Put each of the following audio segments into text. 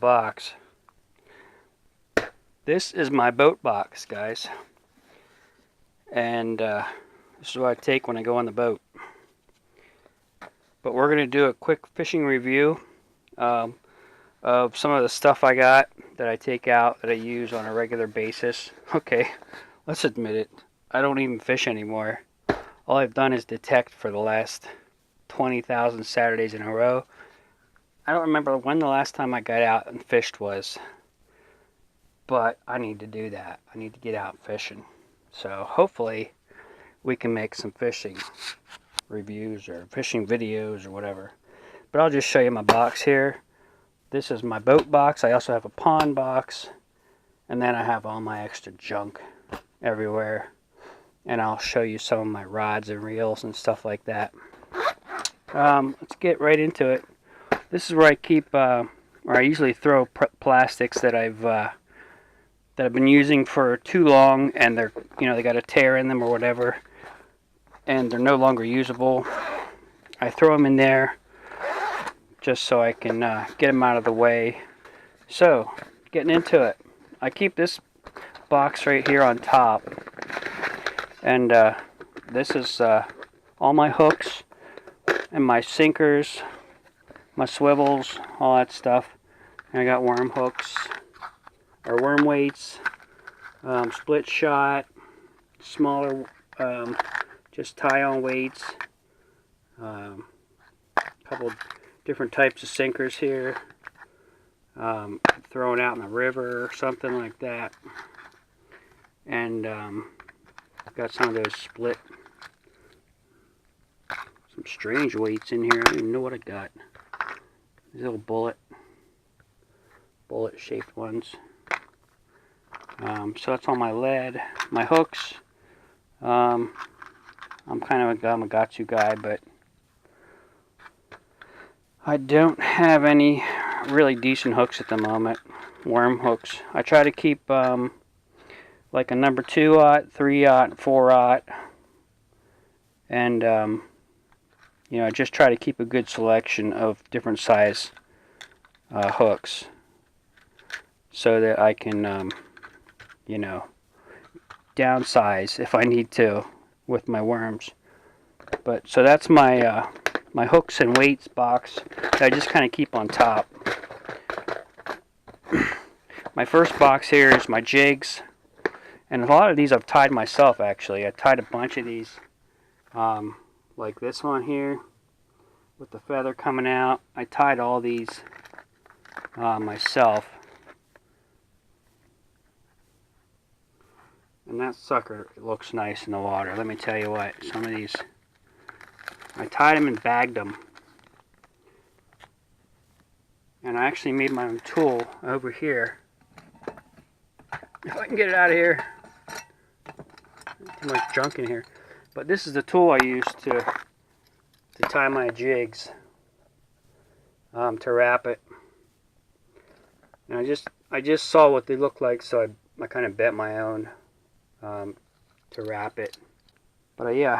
box. This is my boat box, guys. And this is what I take when I go on the boat. But we're going to do a quick fishing review of some of the stuff I got that I take out that I use on a regular basis. Okay, let's admit it. I don't even fish anymore. All I've done is detect for the last 20,000 Saturdays in a row. I don't remember when the last time I got out and fished was. But I need to do that. I need to get out fishing. So hopefully we can make some fishing reviews or fishing videos or whatever. But I'll just show you my box here. This is my boat box. I also have a pond box. And then I have all my extra junk everywhere. And I'll show you some of my rods and reels and stuff like that. Let's get right into it. This is where I keep, or I usually throw plastics that I've been using for too long, and they're, they got a tear in them or whatever, and they're no longer usable. I throw them in there just so I can get them out of the way. So, getting into it, I keep this box right here on top, and this is all my hooks and my sinkers, my swivels, all that stuff. And I got worm hooks, or worm weights, split shot, smaller, just tie-on weights, a couple different types of sinkers here, thrown out in the river or something like that, and I've got some of those split, some strange weights in here. I don't even know what I got. These little bullet shaped ones. So that's all my lead. My hooks, I'm kind of a Gamakatsu guy, but I don't have any really decent hooks at the moment. Worm hooks. I try to keep like a number 2/0, 3/0, 4/0, and I just try to keep a good selection of different size hooks so that I can downsize if I need to with my worms. But so that's my my hooks and weights box that I just kind of keep on top. My first box here is my jigs, and a lot of these I've tied myself. Actually, I tied a bunch of these, like this one here with the feather coming out. I tied all these myself. And that sucker looks nice in the water. Let me tell you what, some of these, I tied them and bagged them. And I actually made my own tool over here. If I can get it out of here. Too much junk in here. But this is the tool I use to tie my jigs, to wrap it. And I just saw what they look like, so I kind of bet my own. To wrap it. But yeah,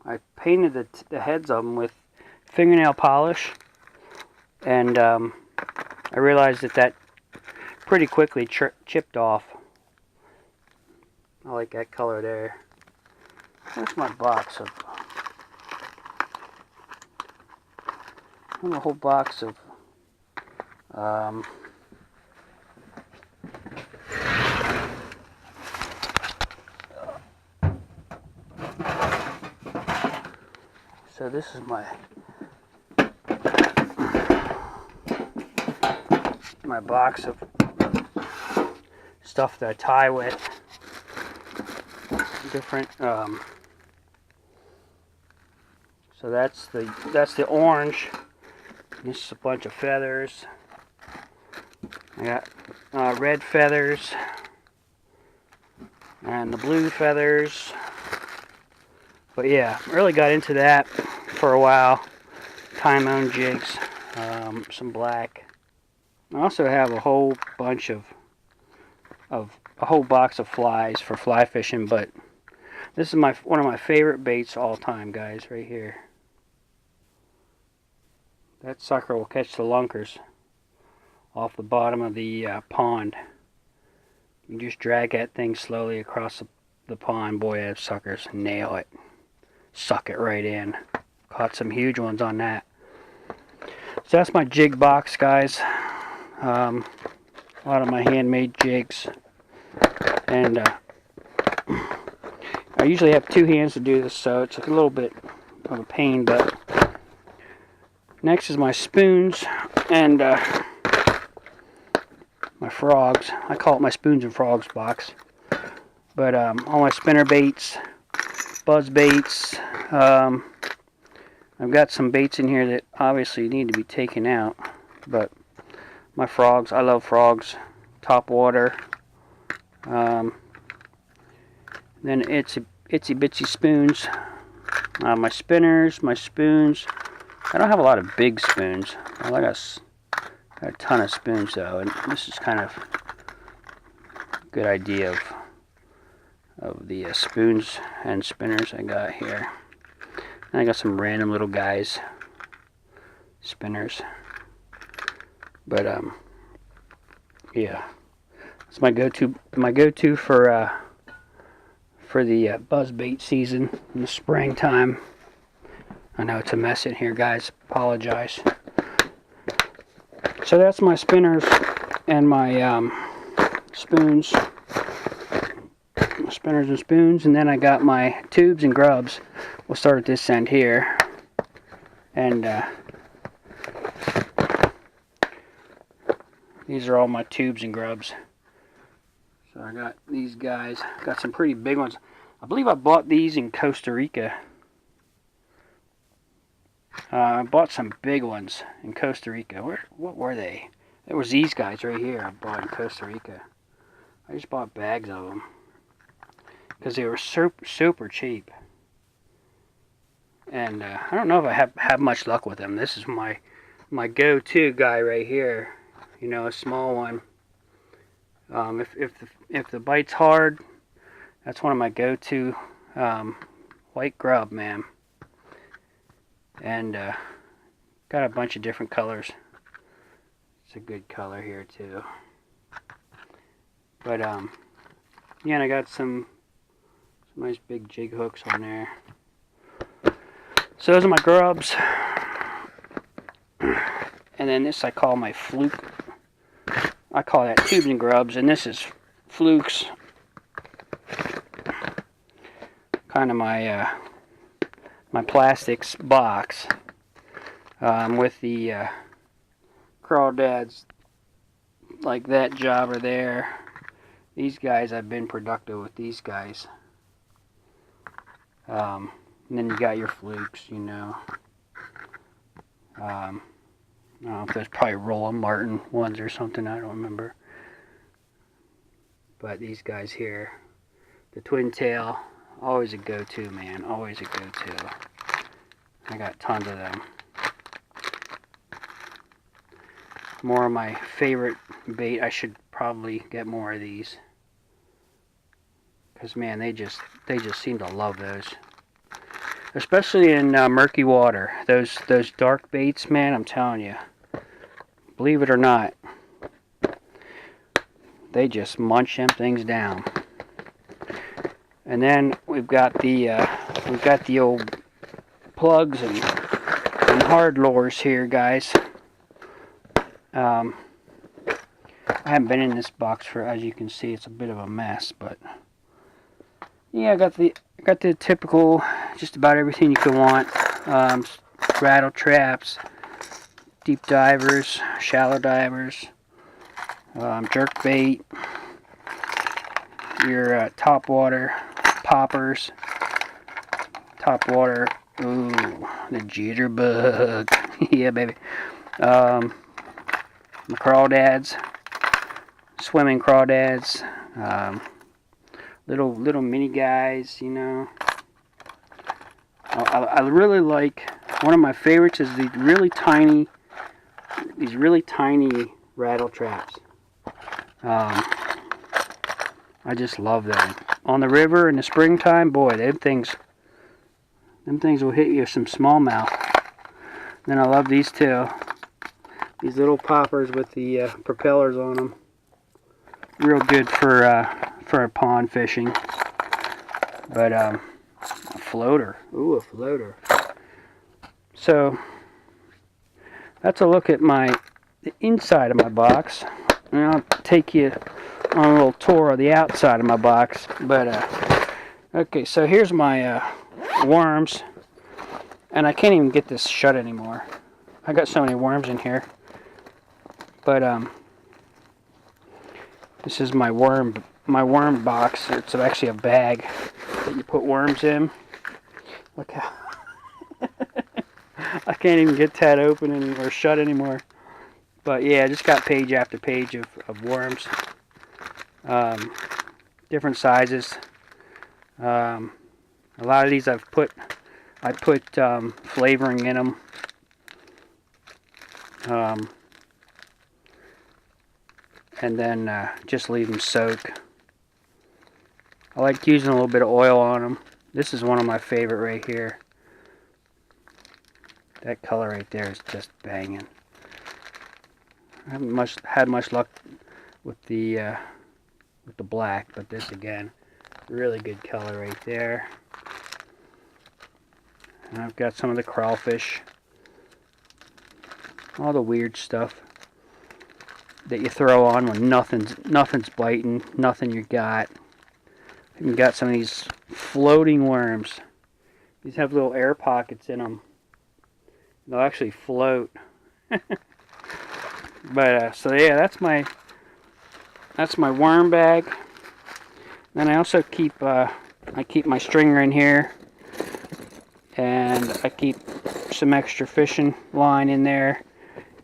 I painted the heads of them with fingernail polish, and I realized that pretty quickly chipped off. I like that color there. Where's my box of? I have a whole box of so this is my box of stuff that I tie with. Different. So that's the orange. This is a bunch of feathers. I got red feathers and the blue feathers. But yeah, really got into that for a while. Tie my own jigs, some black. I also have a whole bunch of a whole box of flies for fly fishing, but this is one of my favorite baits all time, guys, right here. That sucker will catch the lunkers. off the bottom of the pond. You just drag that thing slowly across the pond. Boy, those suckers nail it. Suck it right in. Caught some huge ones on that. So that's my jig box, guys. A lot of my handmade jigs. And I usually have 2 hands to do this, so it's a little bit of a pain. But next is my spoons and my frogs. I call it my spoons and frogs box. But all my spinner baits, buzz baits. I've got some baits in here that obviously need to be taken out. But my frogs, I love frogs. Top water. Then itsy bitsy spoons. My spinners, my spoons. I don't have a lot of big spoons. I got a ton of spoons though, and this is kind of a good idea of the spoons and spinners I got here. And I got some random little guys, spinners. But yeah, it's my go-to for the buzz bait season in the springtime. I know it's a mess in here, guys. Apologize. So that's my spinners and my spoons. My spinners and spoons, and then I got my tubes and grubs. We'll start at this end here, and these are all my tubes and grubs. So I got these guys. Got some pretty big ones. I believe I bought these in Costa Rica. I bought some big ones in Costa Rica. What were they? There was these guys right here I bought in Costa Rica. I just bought bags of them because they were super cheap. And I don't know if I have much luck with them. This is my go-to guy right here. You know, a small one. If the bite's hard, that's one of my go-to white grub, man. And got a bunch of different colors. It's a good color here too. But yeah, and I got some nice big jig hooks on there. So those are my grubs. And then this I call my fluke. I call that tubes and grubs, and this is flukes. Kind of my my plastics box with the crawdads, like that jobber there. These guys, I've been productive with these guys. And then you got your flukes, you know. I don't know if there's probably Roland Martin ones or something, I don't remember. But these guys here, the twin tail, always a go-to, man, always a go-to. I got tons of them. More of my favorite bait. I should probably get more of these. Because, man, they just seem to love those. Especially in murky water. Those dark baits, man, I'm telling you. Believe it or not, they just munch them things down. And then we've got the old plugs and hard lures here, guys. I haven't been in this box for, as you can see, it's a bit of a mess, but yeah, I got the typical, just about everything you could want. Rattle traps, deep divers, shallow divers, jerk bait, your top water poppers, top water, ooh, the jitterbug, yeah baby, the crawdads, swimming crawdads, little mini guys, you know. I really like, one of my favorites is these really tiny rattle traps. I just love them. On the river in the springtime, boy, them things will hit you with some smallmouth. Then I love these too. These little poppers with the propellers on them. Real good for pond fishing. But a floater. Ooh, a floater. So that's a look at the inside of my box. And I'll take you on a little tour of the outside of my box. But okay, so here's my worms. And I can't even get this shut anymore. I got so many worms in here. But this is my worm box. It's actually a bag that you put worms in. Look how I can't even get that open or shut anymore. But yeah, I just got page after page of worms. Different sizes. A lot of these I put flavoring in them. And then just leave them soak. I like using a little bit of oil on them. This is one of my favorite right here. That color right there is just banging. I haven't had much luck with the black, but this again, really good color right there. And I've got some of the crawfish, all the weird stuff that you throw on when nothing's biting, nothing you got. You got some of these floating worms. These have little air pockets in them. They'll actually float. But so yeah, that's my worm bag. Then I also keep my stringer in here, and I keep some extra fishing line in there,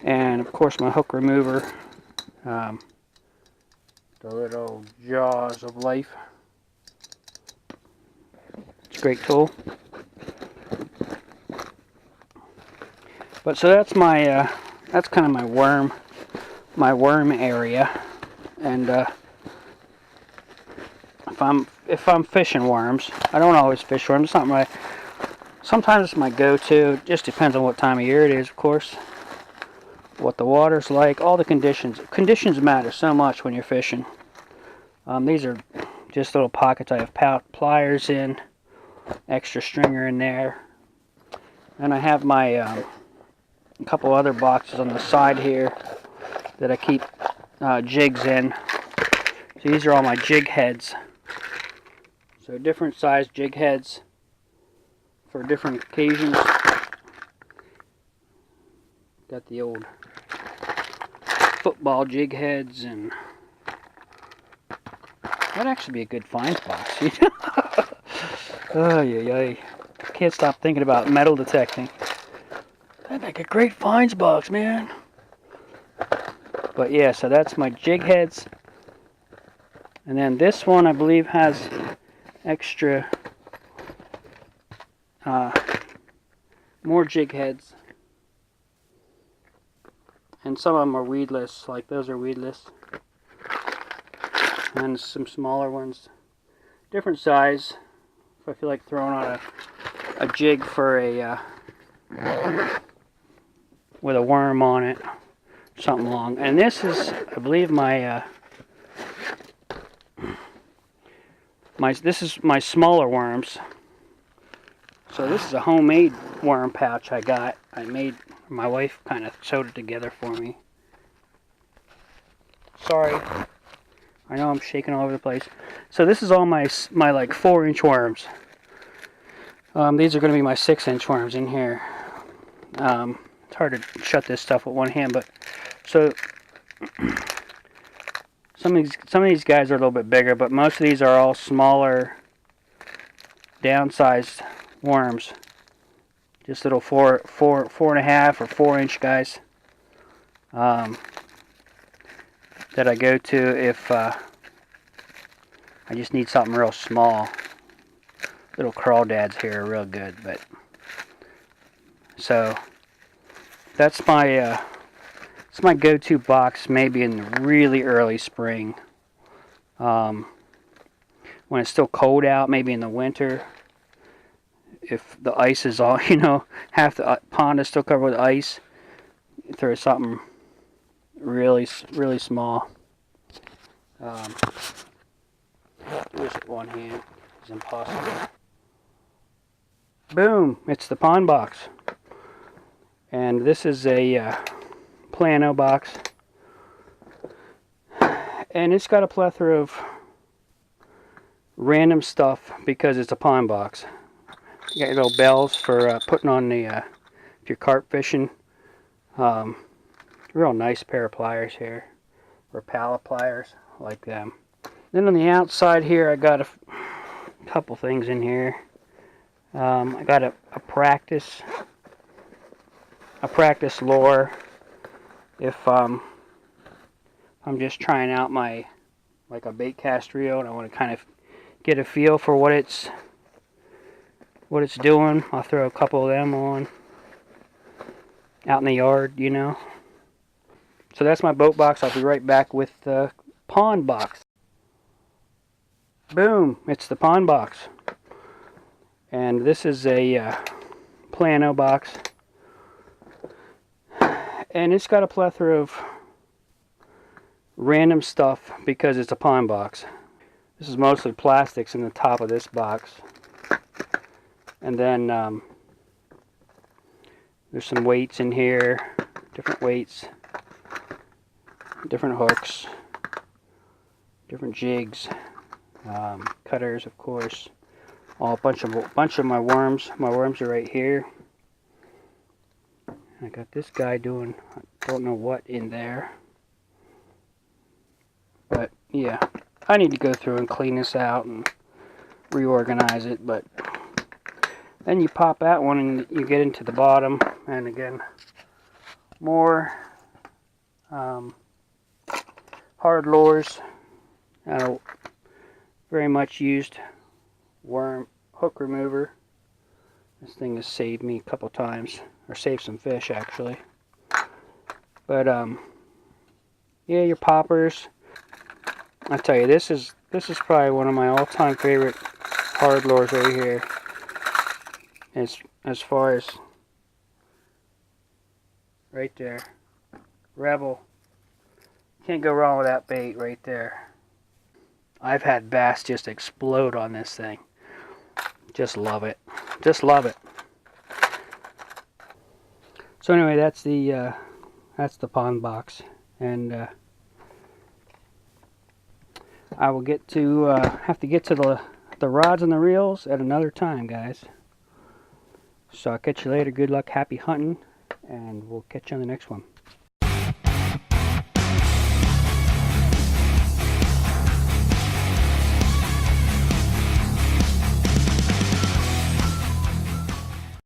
and of course my hook remover, the little jaws of life. It's a great tool. But so that's that's kind of my worm area, and if I'm fishing worms, I don't always fish worms. Sometimes it's my go-to. It just depends on what time of year it is, of course. What the water's like, all the conditions. Conditions matter so much when you're fishing. These are just little pockets I have pliers in, extra stringer in there, and I have my a couple other boxes on the side here that I keep jigs in. So these are all my jig heads. So different size jig heads for different occasions. Got the old football jig heads, and that'd actually be a good finds box. Oh yeah, I can't stop thinking about metal detecting. That'd make a great finds box, man. But yeah, so that's my jig heads. And then this one I believe has extra more jig heads. And some of them are weedless, like those are weedless. And some smaller ones. Different size. If I feel like throwing on a jig for a with a worm on it, something long. And this is, I believe, this is my smaller worms. So this is a homemade worm pouch I got. My wife kind of sewed it together for me. Sorry, I know I'm shaking all over the place. So this is all my like 4-inch worms. These are going to be my 6-inch worms in here. It's hard to shut this stuff with one hand, but so some of these guys are a little bit bigger, but most of these are all smaller, downsized worms. Just little 4.5 or 4-inch guys that I go to if I just need something real small. Little crawdads here are real good, but so that's my it's my go-to box. Maybe in the really early spring, when it's still cold out. Maybe in the winter, if the ice is all, half the pond is still covered with ice. Throw something really small. Do this with one hand. It's impossible. Boom! It's the pond box. And this is a plano box. And it's got a plethora of random stuff because it's a pond box. You got your little bells for putting on the, if you're carp fishing. Real nice pair of pliers here. Or pallet pliers, like them. Then on the outside here, I got a couple things in here. I got a practice lure if I'm just trying out my, like a bait cast reel, and I want to kind of get a feel for what it's doing. I'll throw a couple of them on out in the yard, you know. So that's my boat box. I'll be right back with the pond box. Boom! It's the pond box. And this is a plano box. And it's got a plethora of random stuff because it's a pond box. This is mostly plastics in the top of this box. And then there's some weights in here, different weights, different hooks, different jigs, cutters, of course. A bunch of my worms. My worms are right here. I got this guy doing, I don't know what in there. But yeah, I need to go through and clean this out and reorganize it. But then you pop that one and you get into the bottom. And again, more hard lures. Very much used worm hook remover. This thing has saved me a couple times, or saved some fish actually. But yeah, your poppers. I tell you, this is probably one of my all-time favorite hard lures right here. As far as right there, Rebel. Can't go wrong with that bait right there. I've had bass just explode on this thing. Just love it. Just love it. So anyway, that's the pond box, and I will get to have to get to the rods and the reels at another time, guys. So I'll catch you later. Good luck, happy hunting, and we'll catch you on the next one.